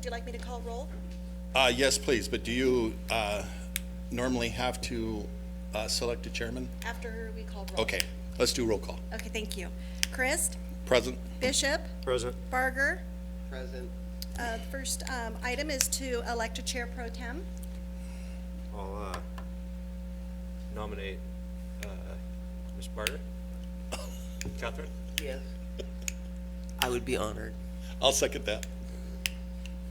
you like me to call roll? Yes, please, but do you normally have to select a chairman? After we call roll. Okay, let's do roll call. Okay, thank you. Christ, Present? Bishop, Present. Barger. Present. The first item is to elect a chair pro tem. I'll nominate Ms. Barter. Catherine? Yes. I would be honored. I'll second that.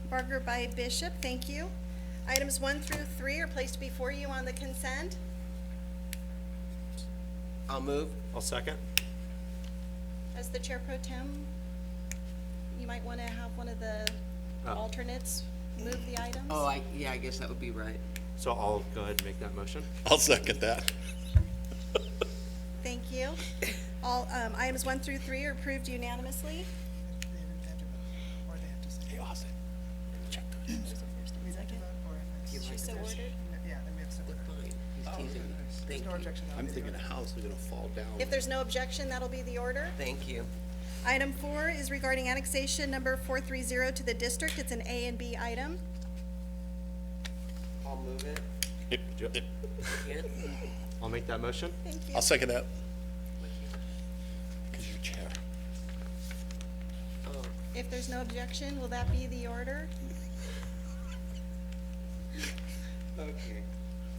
Barger by Bishop, thank you. Items 1 through 3 are placed before you on the consent. I'll move. I'll second. As the chair pro tem, you might want to have one of the alternates move the items. Oh, I guess that would be right. So I'll go ahead and make that motion. I'll second that. Thank you. All items 1 through 3 are approved unanimously. Hey, Austin, check the She's so ordered. Fine. He's teasing me. Thank you. I'm thinking a house is gonna fall down. If there's no objection, that'll be the order. Thank you. Item 4 is regarding annexation number 430 to the district. It's an A and B item. I'll move it. Yep. I'll make that motion. Thank you. I'll second that. Because you're chair. Oh, If there's no objection, will that be the order? okay.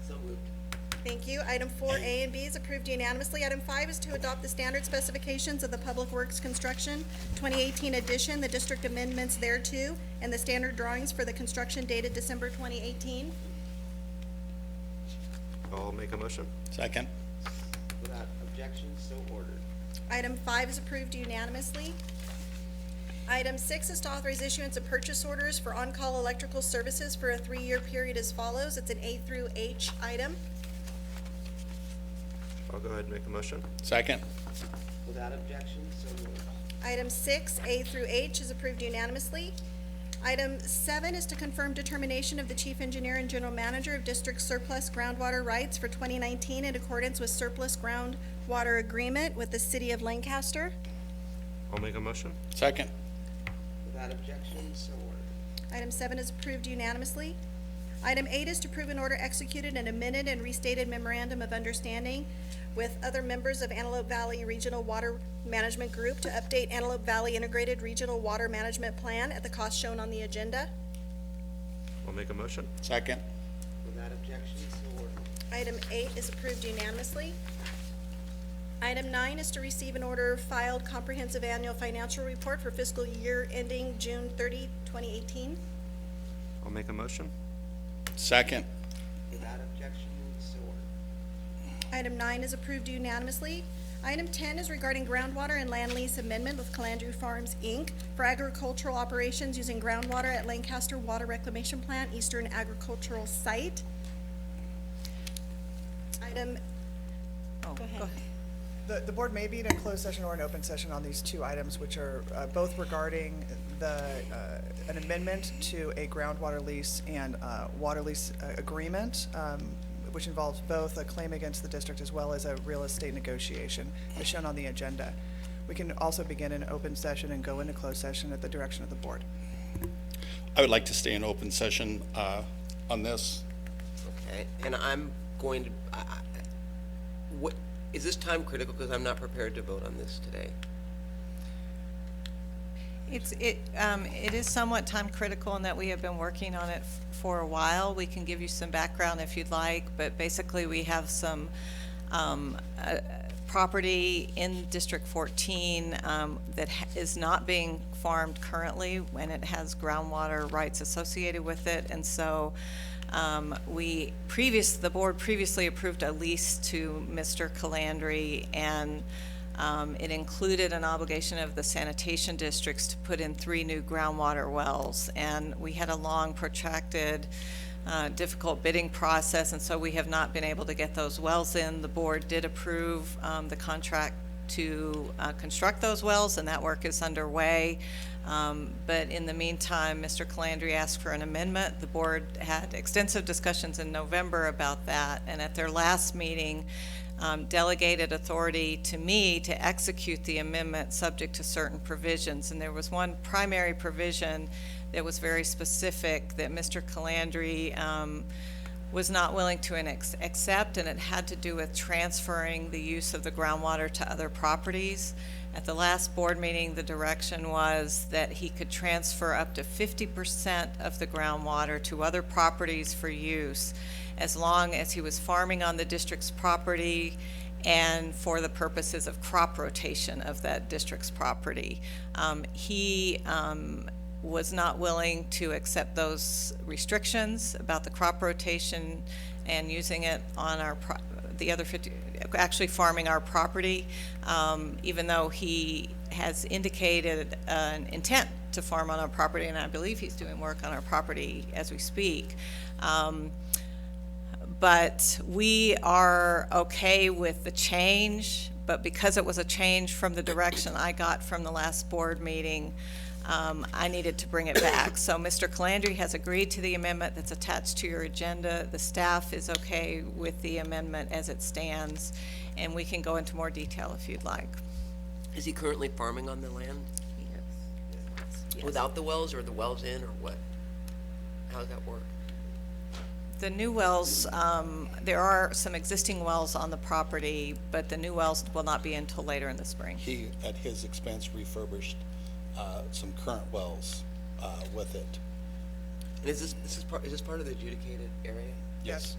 So moved. Thank you. Item 4A and B is approved unanimously. Item 5 is to adopt the standard specifications of the Public Works Construction 2018 edition, the district amendments thereto, and the standard drawings for the construction dated December 2018. I'll make a motion. Second? Without objection, so ordered. Item 5 is approved unanimously. Item 6 is to authorize issuance of purchase orders for on-call electrical services for a 3-year period as follows. It's an A through H item. I'll go ahead and make a motion. Second? Without objection, so moved. Item 6, A through H, is approved unanimously. Item 7 is to confirm determination of the chief engineer and general manager of district surplus groundwater rights for 2019 in accordance with surplus groundwater agreement with the city of Lancaster. I'll make a motion. Second? Without objection, so ordered. Item 7 is approved unanimously. Item 8 is to approve an order executed and amended and restated memorandum of understanding with other members of Antelope Valley Regional Water Management Group to update Antelope Valley Integrated Regional Water Management Plan at the cost shown on the agenda. I'll make a motion. Second? Without objection, so ordered. Item 8 is approved unanimously. Item 9 is to receive an order filed comprehensive annual financial report for fiscal year ending June 30, 2018. I'll make a motion. Second? Without objection, so ordered. Item 9 is approved unanimously. Item 10 is regarding groundwater and land lease amendment with Calandria Farms, Inc. for agricultural operations using groundwater at Lancaster Water Reclamation Plant, Eastern Agricultural Site. Item, go ahead. The board may be in a closed session or an open session on these two items, which are both regarding an amendment to a groundwater lease and water lease agreement, which involves both a claim against the district as well as a real estate negotiation, as shown on the agenda. We can also begin an open session and go into closed session at the direction of the board. I would like to stay in open session on this. Okay, and I'm going to, what, is this time critical? Because I'm not prepared to vote on this today. It is somewhat time critical in that we have been working on it for a while. We can give you some background if you'd like, but basically we have some property in District 14 that is not being farmed currently, and it has groundwater rights associated with it, and so the board previously approved a lease to Mr. Calandria, and it included an obligation of the sanitation districts to put in 3 new groundwater wells, and we had a long, protracted, difficult bidding process, and so we have not been able to get those wells in. The board did approve the contract to construct those wells, and that work is underway. But in the meantime, Mr. Calandria asked for an amendment. The board had extensive discussions in November about that, and at their last meeting, delegated authority to me to execute the amendment subject to certain provisions. And there was one primary provision that was very specific that Mr. Calandri was not willing to accept, and it had to do with transferring the use of the groundwater to other properties. At the last board meeting, the direction was that he could transfer up to 50% of the groundwater to other properties for use, as long as he was farming on the district's property and for the purposes of crop rotation of that district's property. He was not willing to accept those restrictions about the crop rotation and using it on our, the other 50, actually farming our property, even though he has indicated an intent to farm on our property, and I believe he's doing work on our property as we speak. But we are okay with the change, but because it was a change from the direction I got from the last board meeting, I needed to bring it back. So Mr. Calandri has agreed to the amendment that's attached to your agenda. The staff is okay with the amendment as it stands, and we can go into more detail if you'd like. Is he currently farming on the land Yes. without the wells, or the wells in, or what? How does that work? The new wells, there are some existing wells on the property, but the new wells will not be until later in the spring. He, at his expense, refurbished some current wells with it. And is this part of the adjudicated area? Yes.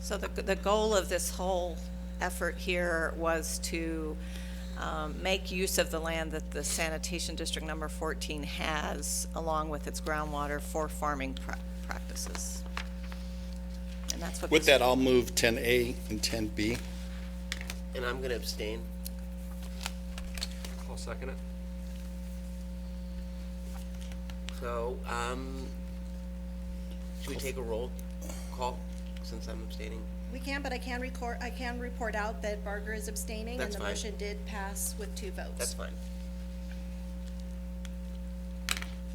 So the goal of this whole effort here was to make use of the land that the Sanitation District Number 14 has, along with its groundwater, for farming practices. And that's what. With that, I'll move 10A and 10B. And I'm gonna abstain. I'll second it. So, should we take a roll call, since I'm abstaining? We can, but I can report out that Barger is abstaining, and That's the fine. motion did pass with 2 votes. That's fine.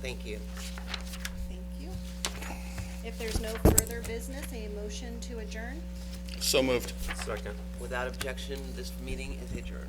Thank you. Thank you. If there's no further business, a motion to adjourn? So moved. Second. Without objection, this meeting is adjourned.